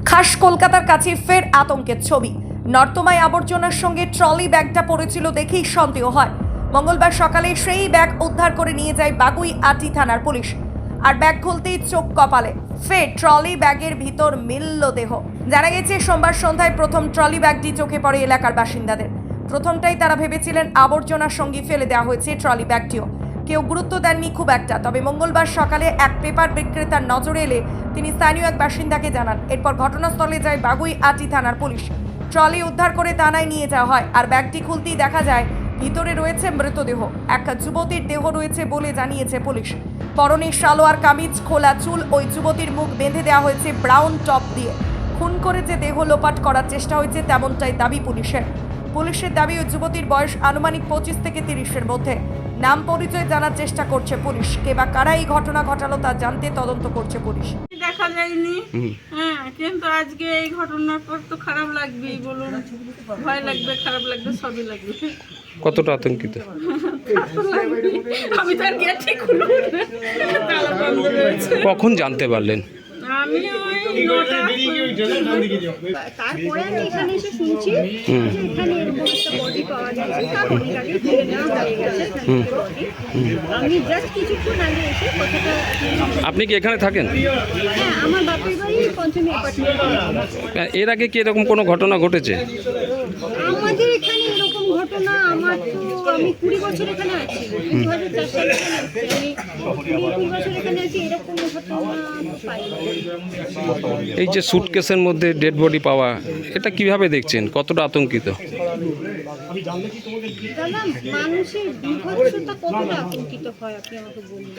খাস কলকাতার কাছে ফের আতঙ্কের ছবি। নর্দমায় আবর্জনার সঙ্গে ট্রলি ব্যাগটা পড়েছিল দেখেই সন্দেহ হয়। মঙ্গলবার সকালে সেই ব্যাগ উদ্ধার করে নিয়ে যায় বাগুইআটি থানার পুলিশ। আর ব্যাগ খুলতেই চোখ কপালে, ফের ট্রলি ব্যাগের ভিতর মিলল দেহ। জানা গেছে সোমবার সন্ধ্যায় প্রথম ট্রলি ব্যাগটি চোখে পড়ে এলাকার বাসিন্দাদের। প্রথমটাই তারা ভেবেছিলেন আবর্জনার সঙ্গে ফেলে দেওয়া হয়েছে ট্রলি ব্যাগটিও। কেউ গুরুত্ব দেননি খুব একটা। তবে মঙ্গলবার সকালে এক পেপার বিক্রেতার নজরে এলে তিনি স্থানীয় এক বাসিন্দাকে জানান। এরপর ঘটনাস্থলে যায় বাগুইআটি থানার পুলিশ। ট্রলি উদ্ধার করে থানায় নিয়ে যাওয়া হয়। আর ব্যাগটি খুলতেই দেখা যায় ভিতরে রয়েছে মৃতদেহ। এক যুবতীর দেহ রয়েছে বলে জানিয়েছে পুলিশ। পরনে সালোয়ার কামিজ, খোলা চুল। ওই যুবতীর মুখ বেঁধে দেওয়া হয়েছে ব্রাউন টপ দিয়ে। খুন করে যে দেহ লোপাট করার চেষ্টা হয়েছে তেমনটাই দাবি পুলিশের। পুলিশের দাবি ওই যুবতীর বয়স আনুমানিক 25 থেকে 30-এর মধ্যে। নাম পরিচয় জানার চেষ্টা করছে পুলিশ। কে বা কারা এই ঘটনা ঘটালো তা জানতে তদন্ত করছে পুলিশ। দেখা যায়নি, হ্যাঁ, কিন্তু আজকে এই ঘটনার পর তো খারাপ লাগবেই, বলুন। ভয় লাগবে, খারাপ লাগবে, সবই লাগবে। কতটা আতঙ্কিত? আমি তো আর গিয়ে ঠিক হলো না, তালা বন্ধ রয়েছে। কখন জানতে পারলেন? আমি ওই 9টা তারপরে আমি এখানে এসে শুনছি যে এখানে এরকম একটা বডি পাওয়া গেছে, তার অনেক আগে ফেলে নেওয়া হয়ে গেছে বডি। আমি জাস্ট কিছুক্ষণ আগে এসে কথাটা। আপনি কি এখানে থাকেন? হ্যাঁ, আমার বাপের বাড়ি পঞ্চমী অ্যাপার্টমেন্ট। এর আগে কি এরকম কোনো ঘটনা ঘটেছে? আমাদের এখানে এরকম ঘটনা, আমি 20 বছর এখানে আছি, 2004 সালে এখানে আসছি। আমি 20 বছর এখানে আছি, এরকম ঘটনা পাইনি। এই যে সুটকেসের মধ্যে ডেড বডি পাওয়া, এটা কিভাবে দেখছেন? কতটা আতঙ্কিত? দাদা, মানুষের বিভৎসতা কতটা আতঙ্কিত হয় আপনি আমাকে বলুন।